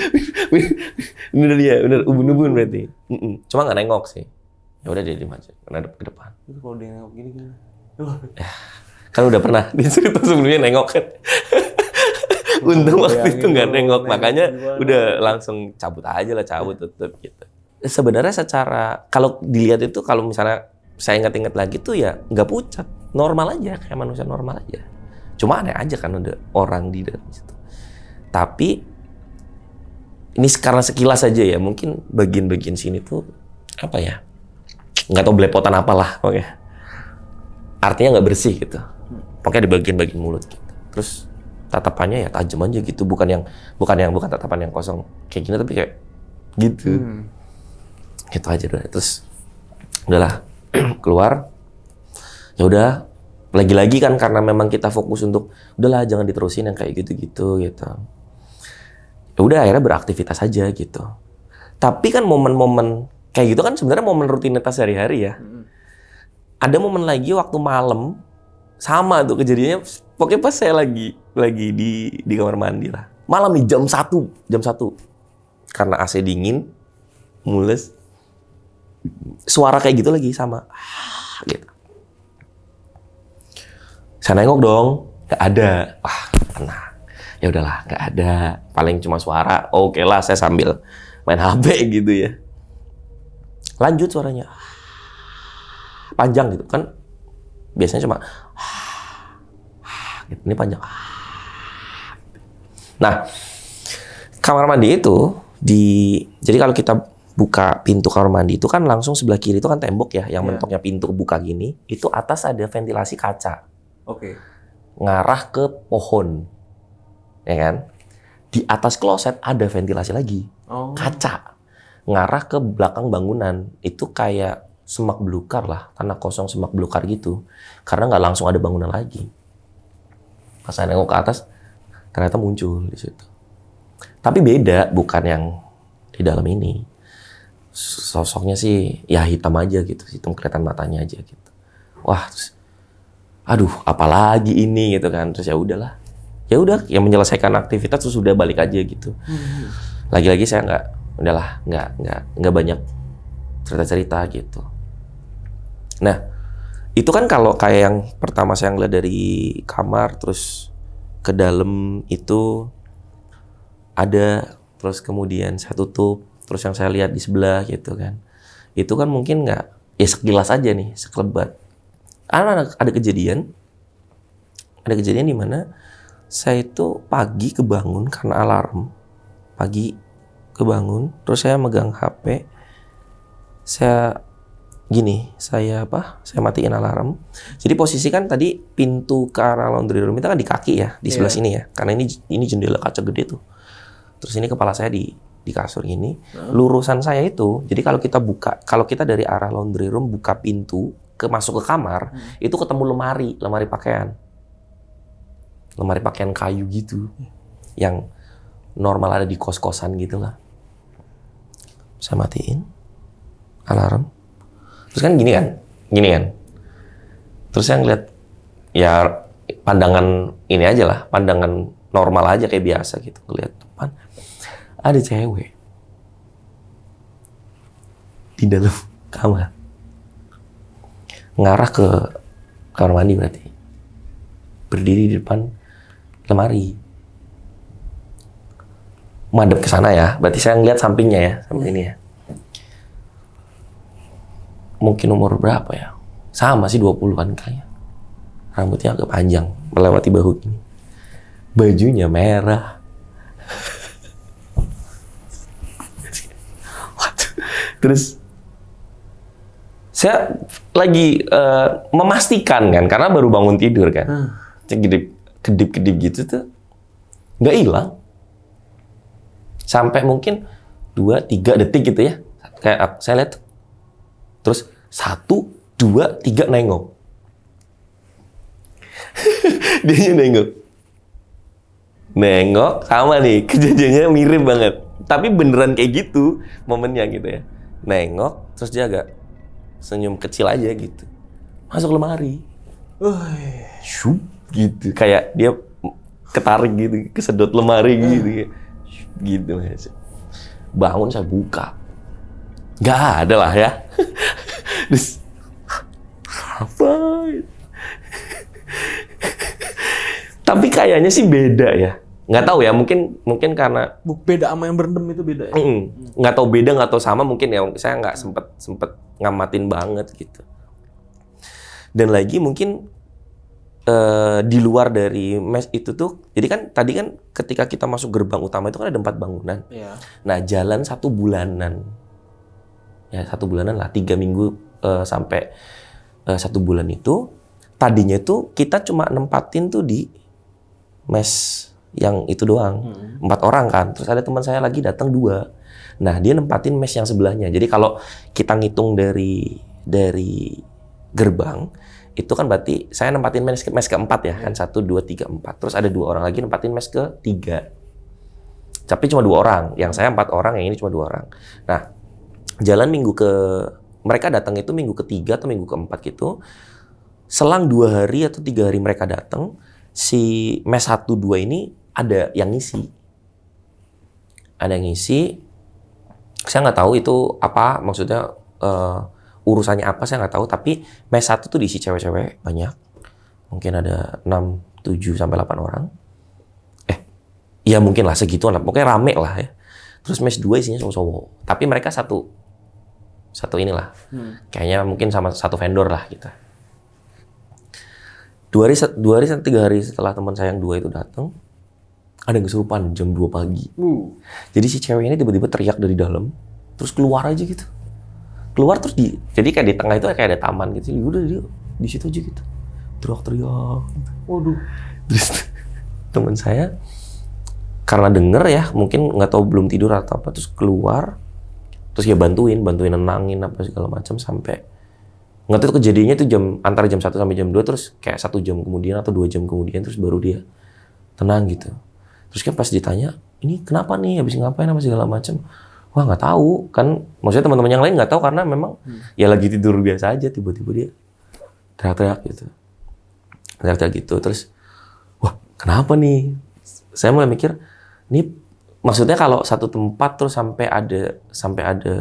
Bener ya, bener ubun-ubun berarti. Cuma nggak nengok sih. Ya udah dia aja, ngadep ke depan. Itu kalau dia nengok gini kan. Kan udah pernah di cerita sebelumnya nengok kan. Untung waktu itu nggak nengok, makanya udah langsung cabut tutup gitu. Sebenarnya secara kalau dilihat itu kalau misalnya saya ingat-ingat lagi tuh ya nggak pucat, normal aja kayak manusia normal aja. Cuma aneh aja kan ada orang di dalam situ. Tapi ini karena sekilas aja ya, mungkin bagian-bagian sini tuh apa ya? Nggak tahu belepotan apalah pokoknya. Artinya nggak bersih gitu. Pokoknya di bagian-bagian mulut gitu. Terus tatapannya ya tajam aja gitu, bukan tatapan yang kosong kayak gini tapi kayak gitu. Gitu aja udah. Terus udahlah keluar. Ya udah, lagi-lagi kan karena memang kita fokus untuk udahlah jangan diterusin yang kayak gitu-gitu gitu. Ya udah akhirnya beraktivitas aja gitu. Tapi kan momen-momen kayak gitu kan sebenarnya momen rutinitas sehari-hari ya. Ada momen lagi waktu malam sama tuh kejadiannya. Pokoknya pas saya lagi di kamar mandi lah. Malam nih jam 1. Karena AC dingin, mules. Suara kayak gitu lagi sama. Gitu. Saya nengok dong, nggak ada. Wah, tenang. Ya udahlah, nggak ada. Paling cuma suara. Oke lah, saya sambil main HP gitu ya. Lanjut suaranya. Panjang gitu kan. Biasanya cuma gitu. Ini panjang. Nah, kamar mandi itu jadi kalau kita buka pintu kamar mandi itu kan langsung sebelah kiri itu kan tembok ya, yang mentoknya pintu buka gini. Itu atas ada ventilasi kaca. Oke. Ngarah ke pohon. Ya kan? Di atas kloset ada ventilasi lagi. Kaca. Ngarah ke belakang bangunan. Itu kayak semak belukar lah. Tanah kosong semak belukar gitu. Karena nggak langsung ada bangunan lagi. Pas saya nengok ke atas, ternyata muncul di situ. Tapi beda, bukan yang di dalam ini. Sosoknya sih ya hitam aja gitu. Hitam kelihatan matanya aja gitu. Wah, terus aduh, apalagi ini gitu kan. Terus ya udahlah. Ya udah, yang menyelesaikan aktivitas terus udah balik aja gitu. Lagi-lagi saya nggak banyak cerita-cerita gitu. Nah, itu kan kalau kayak yang pertama saya ngeliat dari kamar terus ke dalam itu ada, terus kemudian saya tutup, terus yang saya lihat di sebelah gitu kan. Itu kan mungkin nggak, ya sekilas aja nih, sekelebat. Ada kejadian di mana saya itu pagi kebangun karena alarm. Pagi kebangun, terus saya megang HP. Saya gini, saya matiin alarm. Jadi posisi kan tadi pintu ke arah laundry room itu kan di kaki ya, di sebelah sini ya. Karena ini jendela kaca gede tuh. Terus ini kepala saya di kasur ini. Lurusan saya itu, jadi kalau kita dari arah laundry room buka pintu masuk ke kamar, itu ketemu lemari pakaian. Lemari pakaian kayu gitu. Yang normal ada di kos-kosan gitu lah. Saya matiin alarm. Terus kan gini kan. Terus saya ngeliat, ya pandangan ini aja lah, pandangan normal aja kayak biasa gitu. Ngeliat depan, ada cewek di dalam kamar. Ngarah ke kamar mandi berarti. Berdiri di depan lemari. Madep ke sana ya, berarti saya ngeliat sampingnya ya, samping ini ya. Mungkin umur berapa ya? Sama sih 20-an kayaknya. Rambutnya agak panjang, melewati bahu gini. Bajunya merah. Terus saya lagi memastikan kan, karena baru bangun tidur kan. Kedip-kedip gitu tuh nggak hilang. Sampai mungkin 2-3 detik gitu ya. Kayak saya lihat. Terus 1, 2, 3 nengok. Dia nengok sama nih, kejadiannya mirip banget. Tapi beneran kayak gitu momennya gitu ya. Nengok, terus dia agak senyum kecil aja gitu. Masuk lemari. Shup, gitu. Kayak dia ketarik gitu, kesedot lemari gitu. Gitu. Bangun saya buka. Nggak ada lah ya. Terus apa? Tapi kayaknya sih beda ya. Nggak tahu ya, mungkin karena beda sama yang berendam itu beda ya. Nggak tahu beda, nggak tahu sama, mungkin ya saya nggak sempet ngamatin banget gitu. Dan lagi mungkin di luar dari mes itu tuh, jadi kan tadi kan ketika kita masuk gerbang utama itu kan ada 4 bangunan. Iya. Nah, jalan 1 bulanan. Ya 1 bulanan lah, 3 minggu sampai 1 bulan itu. Tadinya tuh kita cuma nempatin tuh di mes yang itu doang. 4 orang kan. Terus ada teman saya lagi datang 2. Nah, dia nempatin mes yang sebelahnya. Jadi kalau kita ngitung dari gerbang, itu kan berarti saya nempatin mes keempat ya, kan 1, 2, 3, 4. Terus ada 2 orang lagi nempatin mes ke-3. Tapi cuma 2 orang. Yang saya 4 orang, yang ini cuma 2 orang. Nah, jalan mereka datang itu minggu ke-3 atau minggu ke-4 gitu. Selang 2 hari atau 3 hari mereka datang, si mes 1, 2 ini ada yang ngisi. Ada yang ngisi. Saya nggak tahu itu apa, maksudnya urusannya apa saya nggak tahu, tapi mes 1 tuh diisi cewek-cewek banyak. Mungkin ada 6, 7 sampai 8 orang. Ya mungkin lah segituan lah. Pokoknya rame lah ya. Terus mes 2 isinya cowok-cowok. Tapi mereka satu inilah. Kayaknya mungkin sama satu vendor lah kita. 2 hari 3 hari setelah teman saya yang 2 itu datang, ada yang kesurupan jam 2 pagi. Jadi si cewek ini tiba-tiba teriak dari dalam, terus keluar aja gitu. Keluar terus jadi kayak di tengah itu kayak ada taman gitu. Udah dia di situ aja gitu. Teriak-teriak. Waduh. Terus teman saya karena denger ya, mungkin nggak tahu belum tidur atau apa, terus keluar. Terus ya bantuin nenangin apa segala macam sampai nggak tahu kejadiannya itu antara jam 1 sampai jam 2, terus kayak 1 jam kemudian atau 2 jam kemudian terus baru dia tenang gitu. Terus kan pas ditanya, "Ini kenapa nih? Habis ngapain apa segala macam?" Wah, nggak tahu kan, maksudnya teman-teman yang lain nggak tahu karena memang ya lagi tidur biasa aja, tiba-tiba dia teriak-teriak gitu. Terus wah, kenapa nih? Saya mulai mikir, ini maksudnya kalau satu tempat terus sampai ada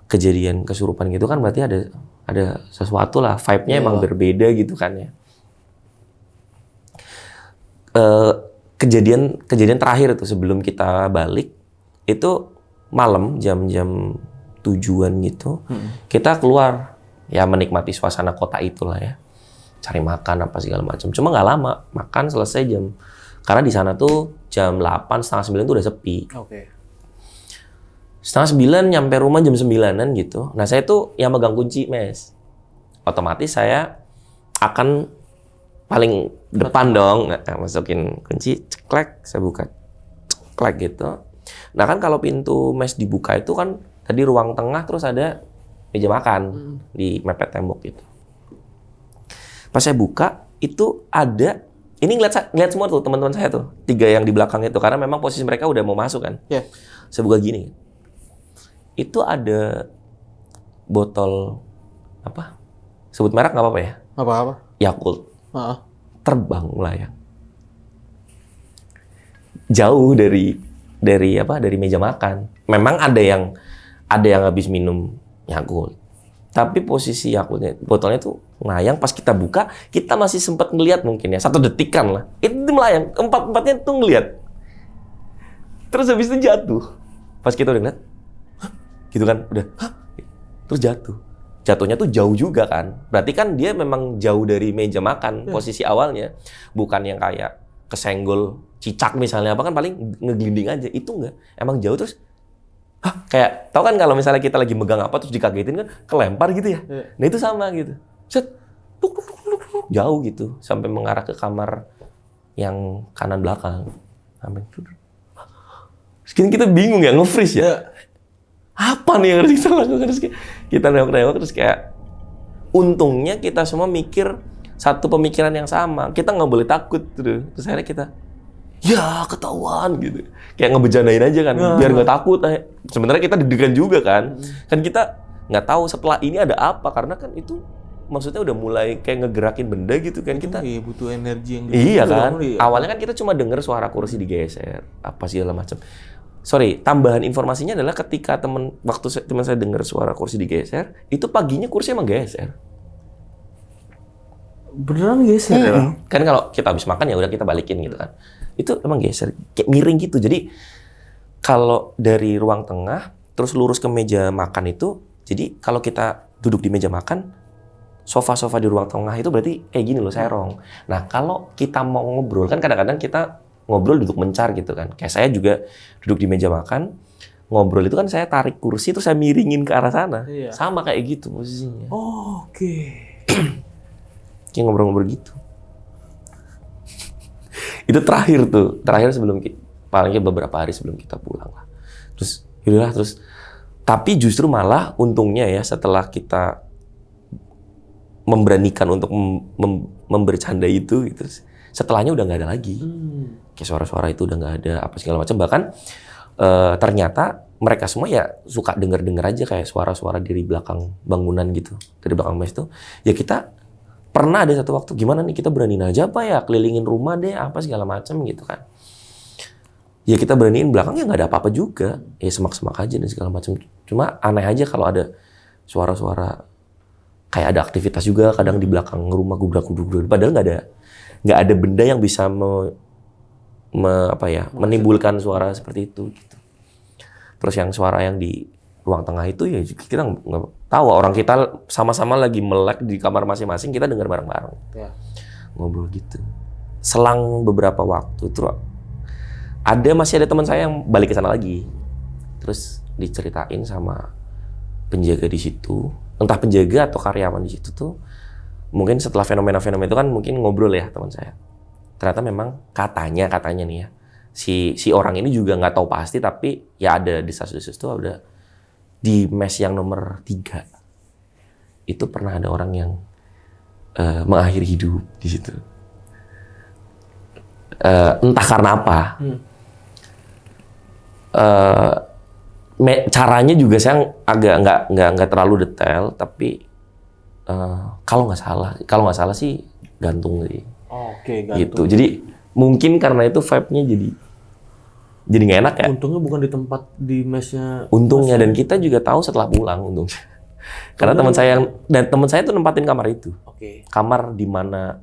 kejadian kesurupan gitu kan berarti ada sesuatu lah, vibe-nya emang berbeda gitu kan ya. Kejadian terakhir itu sebelum kita balik itu malam jam 7-an gitu, kita keluar ya menikmati suasana kota itulah ya, cari makan apa segala macam. Cuma nggak lama makan selesai karena di sana tuh jam 8, setengah 9 tuh udah sepi. 7:30 nyampe rumah jam 9-an gitu. Nah saya tuh yang megang kunci mes. Otomatis saya akan paling depan dong, masukin kunci, ceklek, saya buka, ceklek gitu. Nah kan kalau pintu mes dibuka itu kan tadi ruang tengah terus ada meja makan di mepet tembok gitu. Pas saya buka itu ada, ini ngeliat semua tuh teman-teman saya tuh, 3 yang di belakang itu karena memang posisi mereka udah mau masuk kan. Yeah. Saya buka gini, itu ada botol apa? Sebut merek nggak apa-apa ya? Apa-apa? Yakult. Heeh. Terbang melayang. Jauh dari meja makan. Memang ada yang habis minum Yakult. Tapi posisi Yakultnya, botolnya tuh melayang. Pas kita buka, kita masih sempat ngelihat mungkin ya 1 detikan lah. Itu melayang, empatnya tuh ngelihat. Terus habis itu jatuh. Pas kita udah ngeliat, "Hah?" Gitu kan, udah, "Hah?" Terus jatuh. Jatuhnya tuh jauh juga kan. Berarti kan dia memang jauh dari meja makan posisi awalnya. Bukan yang kayak kesenggol cicak misalnya apa kan paling ngeglinding aja. Itu enggak. Emang jauh terus kayak tahu kan kalau misalnya kita lagi megang apa terus dikagetin kan kelempar gitu ya. Nah itu sama gitu. Set. Tuk, tuk, tuk, tuk, tuk. Jauh gitu sampai mengarah ke kamar yang kanan belakang. Sampai terus kita bingung ya, nge-freeze ya. Apa nih yang harus kita lakukan? Terus kita nengok-nengok terus kayak untungnya kita semua mikir satu pemikiran yang sama. Kita nggak boleh takut terus akhirnya kita ya ketahuan gitu. Kayak ngebejanain aja kan biar nggak takut. Sebenarnya kita deg-degan juga kan. Kan kita nggak tahu setelah ini ada apa karena kan itu maksudnya udah mulai kayak ngegerakin benda gitu kan kita. Iya, butuh energi yang Iya kan. Awalnya kan kita cuma denger suara kursi digeser apa segala macam. Sorry, tambahan informasinya adalah ketika waktu teman saya dengar suara kursi digeser, itu paginya kursi emang geser. Beneran geser ya? Kan kalau kita habis makan ya udah kita balikin gitu kan. Itu emang geser, kayak miring gitu. Jadi kalau dari ruang tengah terus lurus ke meja makan itu, jadi kalau kita duduk di meja makan, sofa-sofa di ruang tengah itu berarti kayak gini loh, serong. Nah, kalau kita mau ngobrol kan kadang-kadang kita ngobrol duduk mencar gitu kan. Kayak saya juga duduk di meja makan, ngobrol itu kan saya tarik kursi terus saya miringin ke arah sana. Iya. Sama kayak gitu posisinya. Oh, oke. Kayak ngobrol-ngobrol gitu. Itu terakhir sebelum paling beberapa hari sebelum kita pulang lah. Terus yaudah tapi justru malah untungnya ya setelah kita memberanikan untuk membercanda itu gitu. Setelahnya udah nggak ada lagi. Kayak suara-suara itu udah nggak ada, apa segala macam. Bahkan ternyata mereka semua ya suka denger aja kayak suara-suara dari belakang bangunan gitu. Dari belakang mes itu. Ya kita pernah ada satu waktu, gimana nih kita beraniin aja apa ya, kelilingin rumah deh, apa segala macam gitu kan. Ya kita beraniin belakangnya nggak ada apa-apa juga. Ya semak-semak aja dan segala macam. Cuma aneh aja kalau ada suara-suara kayak ada aktivitas juga kadang di belakang rumah gubrak-gubrak. Padahal nggak ada benda yang bisa menimbulkan suara seperti itu gitu. Terus yang suara yang di ruang tengah itu ya kita nggak tahu, orang kita sama-sama lagi melek di kamar masing-masing, kita dengar bareng-bareng. Ya. Ngobrol gitu. Selang beberapa waktu itu masih ada teman saya yang balik ke sana lagi. Terus diceritain sama penjaga di situ, entah penjaga atau karyawan di situ tuh, mungkin setelah fenomena-fenomena itu kan mungkin ngobrol ya teman saya. Ternyata memang katanya nih ya, si orang ini juga nggak tahu pasti, tapi ya ada desas-desus tuh ada di mes yang nomor 3 itu pernah ada orang yang mengakhiri hidup di situ. Entah karena apa. Caranya juga saya agak nggak terlalu detail, tapi kalau nggak salah sih gantung sih. Oke, gantung. Gitu. Jadi mungkin karena itu vibe-nya jadi nggak enak ya. Untungnya bukan di tempat di mesnya. Untungnya dan kita juga tahu setelah pulang untungnya. Karena teman saya tuh nempatin kamar itu. Oke. Kamar di mana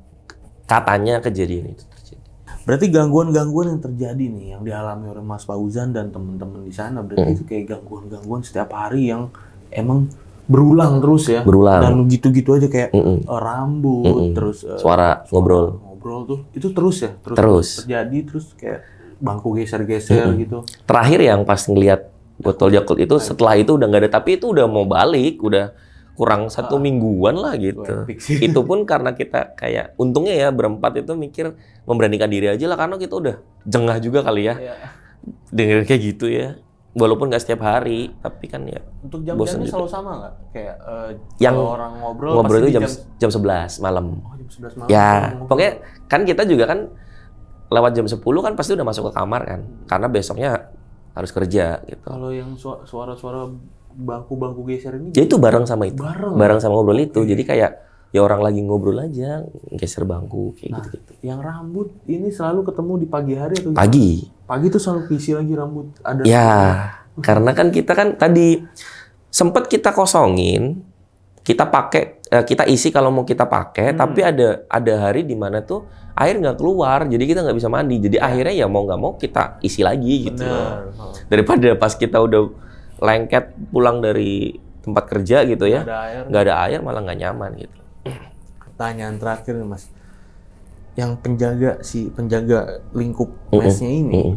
katanya kejadian itu terjadi. Berarti gangguan-gangguan yang terjadi nih yang dialami oleh Mas Fauzan dan teman-teman di sana berarti itu kayak gangguan-gangguan setiap hari yang emang berulang terus ya. Berulang. Dan gitu-gitu aja kayak rambut terus suara ngobrol tuh itu terus ya, terus terjadi terus kayak bangku geser-geser gitu. Terakhir yang pas ngelihat botol Yakult itu setelah itu udah nggak ada, tapi itu udah mau balik, udah kurang 1 mingguan lah gitu. epic sih. Itu pun karena kita kayak untungnya ya berempat itu mikir memberanikan diri aja lah, karena kita udah jengah juga kali ya Iya. denger kayak gitu ya. Walaupun nggak setiap hari, tapi kan ya Untuk bosan jam-jamnya juga. selalu sama nggak? Kayak Yang kalau orang ngobrol ngobrol pasti itu di jam 11 malam. Oh, jam 11 malam. Ya, ngobrol. pokoknya kan kita juga kan lewat jam 10 kan pasti udah masuk ke kamar kan. Karena besoknya harus kerja gitu. Kalau yang suara-suara bangku-bangku geser ini Ya itu bareng sama itu. Bareng? Bareng sama ngobrol itu. Jadi kayak ya orang lagi ngobrol aja, geser bangku kayak gitu-gitu. yang rambut ini selalu ketemu di pagi hari atau gimana? Pagi. Pagi tuh selalu isi lagi rambut. Ada Ya, karena kan kita kan tadi sempet kita kosongin, kita pakai, kita isi kalau mau kita pakai, tapi ada hari di mana tuh air nggak keluar, jadi kita nggak bisa mandi. Jadi akhirnya ya mau nggak mau kita isi lagi gitu. Bener. Daripada pas kita udah lengket pulang dari tempat kerja gitu ya, Ada air. nggak ada air malah nggak nyaman gitu. Pertanyaan terakhir nih Mas. Yang penjaga lingkup mesnya ini,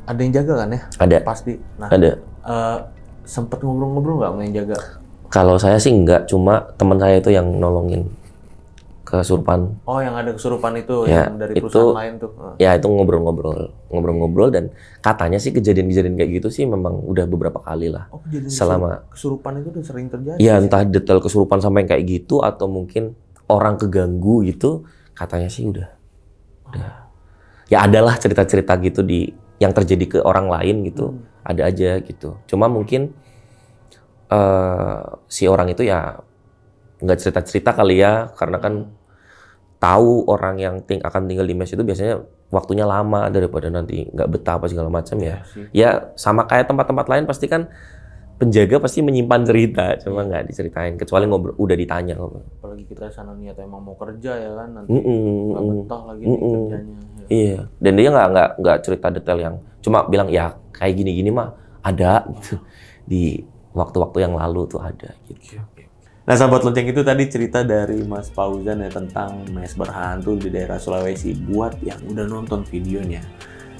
ada yang jaga kan ya? Ada. Pasti. Nah, Ada. sempet ngobrol-ngobrol nggak sama yang jaga? Kalau saya sih nggak, cuma teman saya itu yang nolongin kesurupan. Oh, yang ada kesurupan itu Ya, yang dari itu- perusahaan lain tuh. Ya itu ngobrol-ngobrol dan katanya sih kejadian-kejadian kayak gitu sih memang udah beberapa kali lah. Oh, kejadian Selama kesurupan itu udah sering terjadi. ya entah detail kesurupan sampai kayak gitu atau mungkin orang keganggu gitu, katanya sih udah. Ya adalah cerita-cerita gitu yang terjadi ke orang lain gitu, ada aja gitu. Cuma mungkin si orang itu ya nggak cerita-cerita kali ya, karena kan tahu orang yang akan tinggal di mes itu biasanya waktunya lama daripada nanti nggak betah apa segala macam ya. sih. Ya sama kayak tempat-tempat lain pasti kan penjaga pasti menyimpan cerita, cuma nggak diceritain kecuali ngobrol udah ditanya. Apalagi kita sana niat emang mau kerja ya kan, nanti Mm-mm, nggak mm-mm. betah lagi nih kerjanya. Ya. Iya, dan dia nggak cerita detail yang cuma bilang ya kayak gini-gini mah ada gitu di waktu-waktu yang lalu tuh ada gitu. Nah, sahabat lonceng itu tadi cerita dari Mas Fauzan ya tentang mes berhantu di daerah Sulawesi buat yang udah nonton videonya.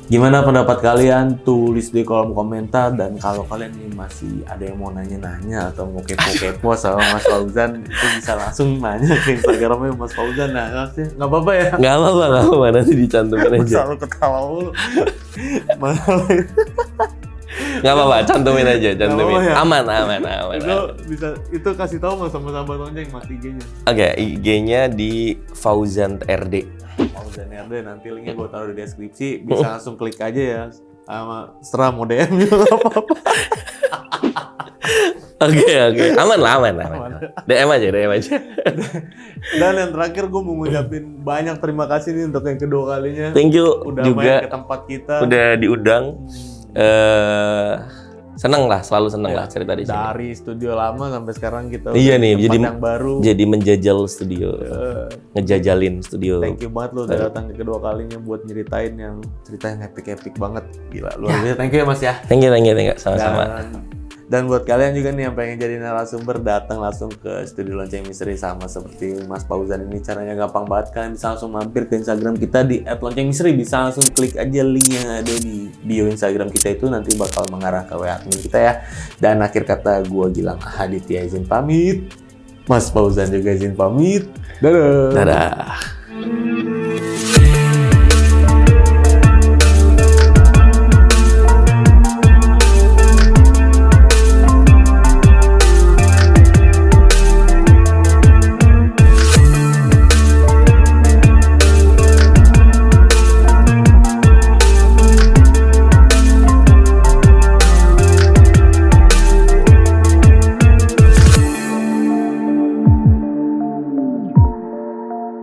Gimana pendapat kalian? Tulis di kolom komentar, dan kalau kalian nih masih ada yang mau nanya-nanya atau mau kepo-kepo sama Mas Fauzan, itu bisa langsung nanya ke Instagramnya Mas Fauzan. Nah, nggak apa-apa ya. Nggak apa-apa, nanti dicantumin aja. Selalu ketawa mulu. Nggak apa-apa, cantumin aja, cantumin. apa-apa ya? Aman. Itu bisa, itu kasih tahu Mas sama sahabat lonceng Mas IG-nya. Oke, IG-nya di Fauzan RD. Fauzan RD, nanti linknya gue taruh di deskripsi, bisa langsung klik aja ya. Sama setelah mau DM juga nggak apa-apa. Oke. Aman. DM aja. Dan yang terakhir gue mau ngucapin banyak terima kasih nih untuk yang kedua kalinya. Thank you Udah juga main ke tempat kita. udah diundang. Seneng lah, selalu seneng lah cerita di sini. Dari studio lama sampai sekarang kita Iya udah nih, di tempat jadi- yang baru. Jadi menjajal studio, ngejajalin studio. Thank you banget lo udah datang ke kedua kalinya buat nyeritain yang cerita yang epic banget. Gila, luar biasa. Thank you ya Mas ya. Thank you. Sama-sama. Dan buat kalian juga nih yang pengen jadi narasumber, datang langsung ke Studio Lonceng Misteri sama seperti Mas Fauzan ini. Caranya gampang banget, kalian bisa langsung mampir ke Instagram kita di @loncengmisteri. Bisa langsung klik aja link yang ada di bio Instagram kita, itu nanti bakal mengarah ke WA admin kita ya. Dan akhir kata, gua Gilang Ahaditya izin pamit, Mas Fauzan juga izin pamit. Dadah. Dadah.